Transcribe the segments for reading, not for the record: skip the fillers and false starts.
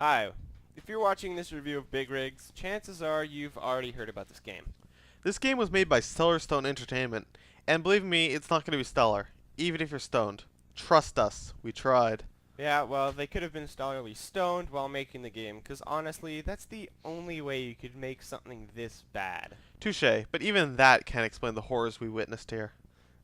Hi. If you're watching this review of Big Rigs, chances are you've already heard about this game. This game was made by Stellar Stone Entertainment, and believe me, it's not going to be stellar, even if you're stoned. Trust us, we tried. Yeah, well, they could have been stellarly stoned while making the game, because honestly, that's the only way you could make something this bad. Touche, but even that can't explain the horrors we witnessed here.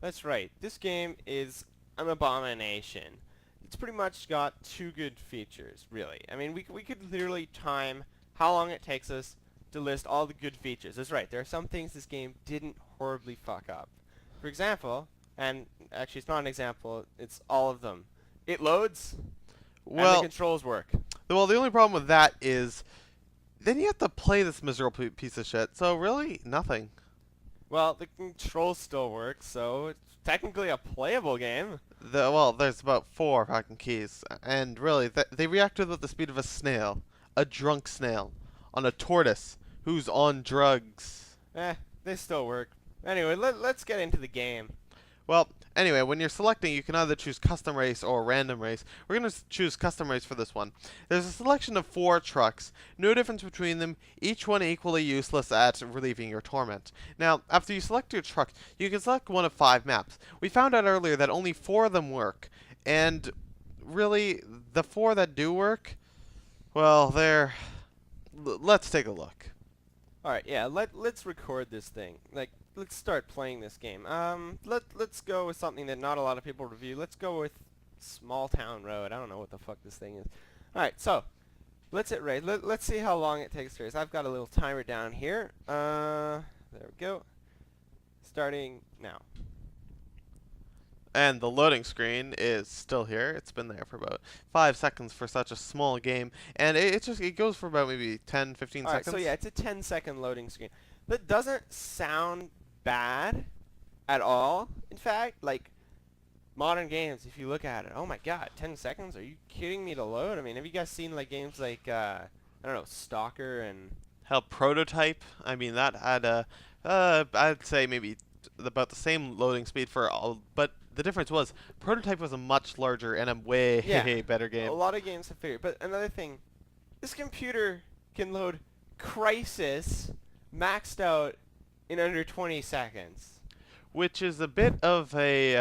That's right, this game is an abomination. It's pretty much got two good features, really. I mean, we could literally time how long it takes us to list all the good features. That's right, there are some things this game didn't horribly fuck up. For example, and actually it's not an example, it's all of them. It loads, and the Well, controls work. the only problem with that is then you have to play this miserable piece of shit. So really, nothing. Well, the controls still work, so it's technically a playable game. There's about four fucking keys, and really, they reacted with the speed of a snail, a drunk snail, on a tortoise who's on drugs. They still work. Anyway, let's get into the game. Well, anyway, when you're selecting, you can either choose custom race or random race. We're going to choose custom race for this one. There's a selection of 4 trucks, no difference between them, each one equally useless at relieving your torment. Now, after you select your truck, you can select one of 5 maps. We found out earlier that only 4 of them work, and really, the 4 that do work, well, let's take a look. Alright, yeah, let's record this thing. Like, let's start playing this game. Let's go with something that not a lot of people review. Let's go with Small Town Road. I don't know what the fuck this thing is. Alright, so, let's hit race. Let's see how long it takes to race. I've got a little timer down here. There we go. Starting now. And the loading screen is still here. It's been there for about 5 seconds for such a small game. And it goes for about maybe 10, 15 Alright, seconds. so yeah, it's a 10-second loading screen. That doesn't sound bad at all. In fact, like, modern games, if you look at it, oh my god, 10 seconds? Are you kidding me to load? I mean, have you guys seen like games like, I don't know, Stalker and... Hell, Prototype, I mean, that had I'd say maybe about the same loading speed for all, but the difference was Prototype was a much larger and a way Yeah, better a game. lot of games have figured. But another thing, this computer can load Crisis maxed out in under 20 seconds. Which is a bit of a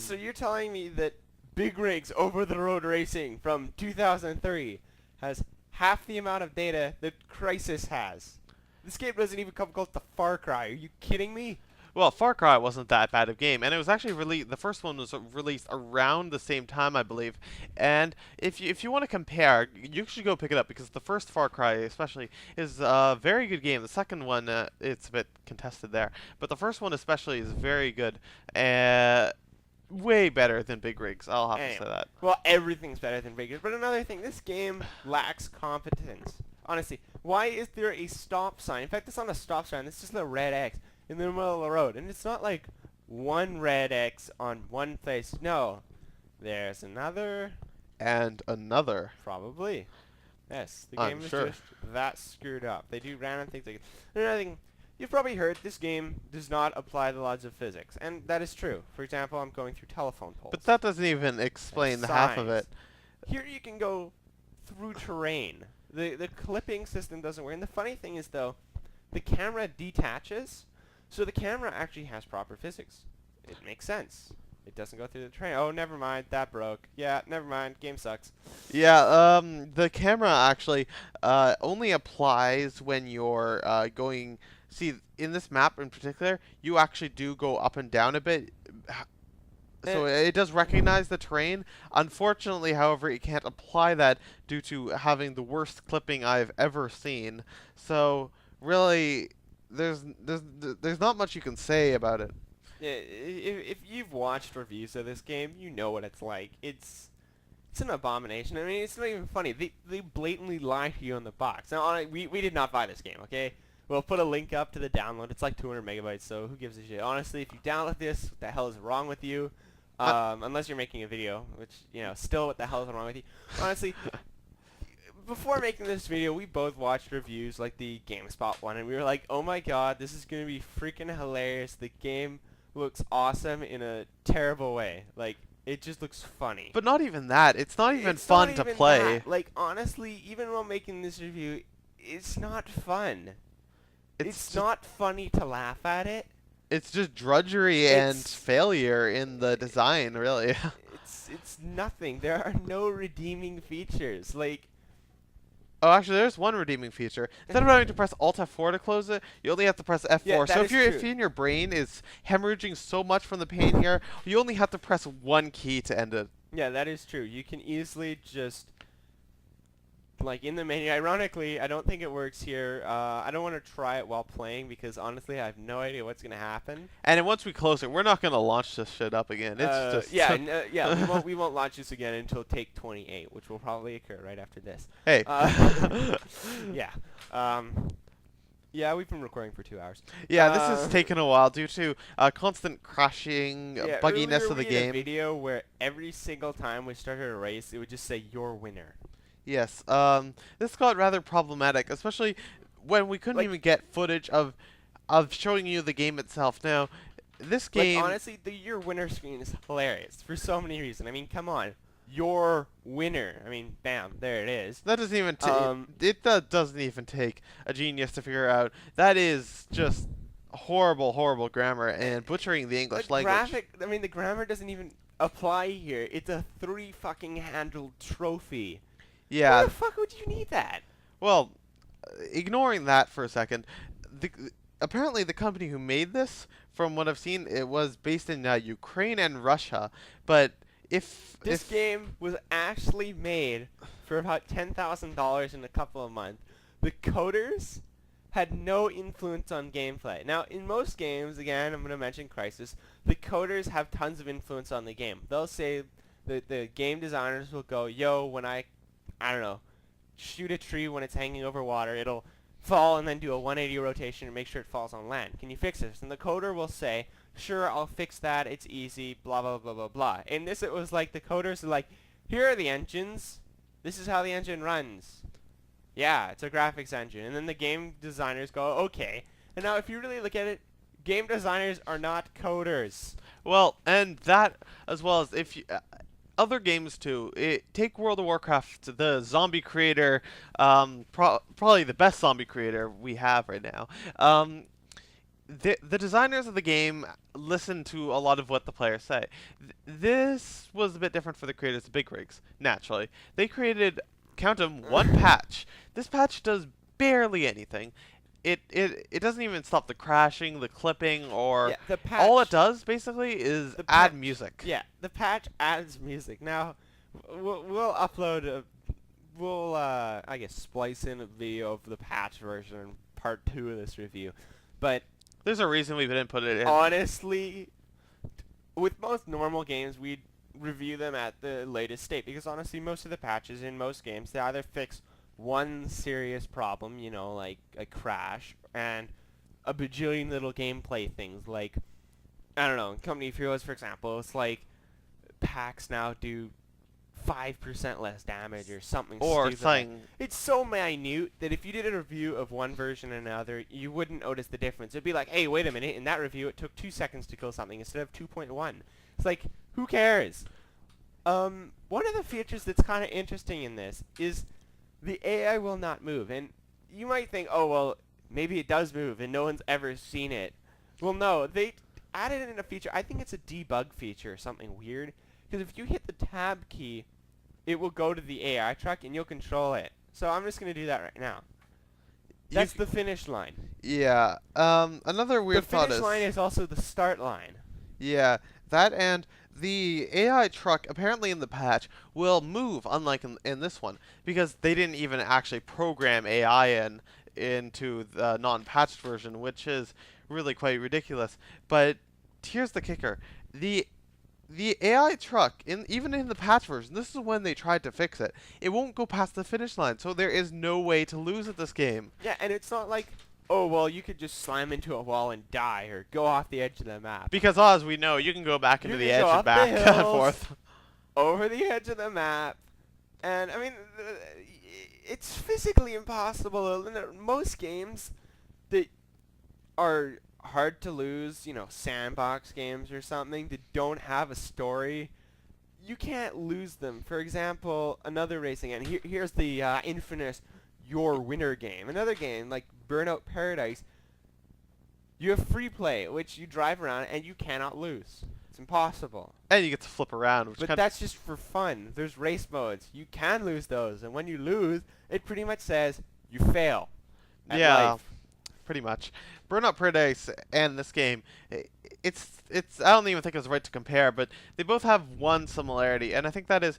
So you're telling me that Big Rigs Over-the-Road Racing from 2003 has half the amount of data that Crisis has? This game doesn't even come close to Far Cry. Are you kidding me? well, Far Cry wasn't that bad of a game, and it was actually the first one was released around the same time, I believe. And if you want to compare, you should go pick it up because the first Far Cry, especially, is a very good game. The second one, it's a bit contested there, but the first one especially is very good. Way better than Big Rigs. I'll have to Anyway, say that. well, everything's better than Big Rigs. But another thing, this game lacks competence. Honestly, why is there a stop sign? In fact, it's not a stop sign. It's just a red X in the middle of the road. And it's not like one red X on one place. No. There's another. And another. Probably. Yes, the I'm game is sure. just that screwed up. They do random things like another thing. You've probably heard this game does not apply the laws of physics, and that is true. For example, I'm going through telephone poles. But that doesn't even explain the half of Signs. it. Here you can go through terrain. The clipping system doesn't work. And the funny thing is, though, the camera detaches, so the camera actually has proper physics. It makes sense. It doesn't go through the terrain. Oh, never mind. That broke. Yeah, never mind. Game sucks. Yeah, the camera actually only applies when you're going. See, in this map in particular, you actually do go up and down a bit. So it does recognize the terrain. Unfortunately, however, it can't apply that due to having the worst clipping I've ever seen. So really, there's not much you can say about it. Yeah, if you've watched reviews of this game, you know what it's like. It's an abomination. I mean, it's not even funny. They blatantly lie to you on the box. Now, we did not buy this game, okay? We'll put a link up to the download. It's like 200 megabytes, so who gives a shit? Honestly, if you download this, what the hell is wrong with you? Unless you're making a video, which, you know, still what the hell is wrong with you? Honestly, before making this video, we both watched reviews like the GameSpot one, and we were like, oh my god, this is going to be freaking hilarious. The game looks awesome in a terrible way. Like, It just looks funny. But not even that. It's not even It's fun not to even play. that. Like, honestly, even while making this review, it's not fun. It's Just, not funny to laugh at it. it's just drudgery and It's failure in the design, really. it's nothing. There are no redeeming features. Like, Oh, actually, there's one redeeming feature. Instead of having to press Alt F4 to close it, you only have to press F4. yeah, So that if is if true. in your brain is hemorrhaging so much from the pain here, you only have to press one key to end it. Yeah, that is true. You can easily just, like, in the menu. Ironically, I don't think it works here. I don't want to try it while playing because honestly, I have no idea what's gonna happen. And then once we close it, we're not gonna launch this shit up again. It's just Yeah, yeah. We won't launch this again until take 28, which will probably occur right after this. hey. Yeah. Um, yeah, we've been recording for 2 hours. Yeah, this has taken a while due to constant crashing, Yeah, bugginess earlier of the we had a game. video where every single time we started a race, it would just say "your winner." Yes, this got rather problematic, especially when we couldn't Like- even get footage of showing you the game itself. Now, this Like, game, honestly, the "your winner" screen is hilarious for so many reasons. I mean, come on, your winner. I mean, bam, there it is. that doesn't even doesn't even take a genius to figure out. That is just horrible grammar and butchering the English The language. the grammar doesn't even apply here. It's a 3 fucking handled trophy. Why Yeah, the fuck would you need that? well, ignoring that for a second, apparently the company who made this, from what I've seen, it was based in Ukraine and Russia. But This if game was actually made for about $10,000 in a couple of months. The coders had no influence on gameplay. Now, in most games, again, I'm going to mention Crysis, the coders have tons of influence on the game. They'll say, the game designers will go, yo, when I don't know, shoot a tree when it's hanging over water, it'll fall and then do a 180 rotation and make sure it falls on land. Can you fix this? And the coder will say, sure, I'll fix that. It's easy, blah, blah, blah, blah, blah. In this, it was like the coders are like, here are the engines. This is how the engine runs. Yeah, it's a graphics engine. And then the game designers go, okay. And now if you really look at it, game designers are not coders. well, and that as well as if you, other games too. Take World of Warcraft, the zombie creator, probably the best zombie creator we have right now. The designers of the game listen to a lot of what the players say. This was a bit different for the creators of Big Rigs, naturally. They created, count 'em, one patch. This patch does barely anything. It doesn't even stop the crashing, the clipping, or Yeah, the patch. all it does basically is The add patch- music. Yeah, the patch adds music. Now, we'll upload we'll I guess splice in a video of the patch version in part 2 of this review. But There's a reason we didn't put it in. honestly, with most normal games, we'd review them at the latest state because honestly, most of the patches in most games they either fix one serious problem, you know, like a crash, and a bajillion little gameplay things like, I don't know, in Company of Heroes, for example, it's like packs now do 5% less damage or something Or stupid like- something. It's so minute that if you did a review of one version and another, you wouldn't notice the difference. It'd be like, hey, wait a minute, in that review it took 2 seconds to kill something instead of 2.1. It's like, who cares? One of the features that's kind of interesting in this is the AI will not move. And you might think, oh, well, maybe it does move and no one's ever seen it. Well, no, they added in a feature. I think it's a debug feature or something weird. Because if you hit the tab key, it will go to the AI truck and you'll control it. So I'm just going to do that right now. That's the finish line. Yeah. Another weird The thought finish line is also the start line. Yeah, that and the AI truck apparently in the patch will move, unlike in this one, because they didn't even actually program AI into the non-patched version, which is really quite ridiculous. But here's the kicker: the AI truck, even in the patch version, this is when they tried to fix it. It won't go past the finish line, so there is no way to lose at this game. Yeah, and it's not like, oh, well, you could just slam into a wall and die or go off the edge of the map. Because as we know, you can go back into You the can edge go and up the back and hills. forth. Over the edge of the map. And, I mean, it's physically impossible. Most games that are hard to lose, you know, sandbox games or something that don't have a story, you can't lose them. For example, another racing game. Here's the infamous Your Winner game. Another game like Burnout Paradise. You have free play, which you drive around and you cannot lose. It's impossible. And you get to flip around, which But that's just for fun. There's race modes. You can lose those, and when you lose, it pretty much says you fail at yeah, life. pretty much. Burnout Paradise and this game, it's I don't even think it's right to compare, but they both have one similarity, and I think that is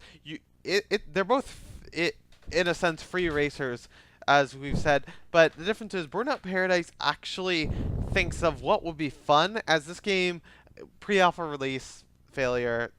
they're both in a sense free racers, as we've said, but the difference is Burnout Paradise actually thinks of what would be fun, as this game pre-alpha release failure,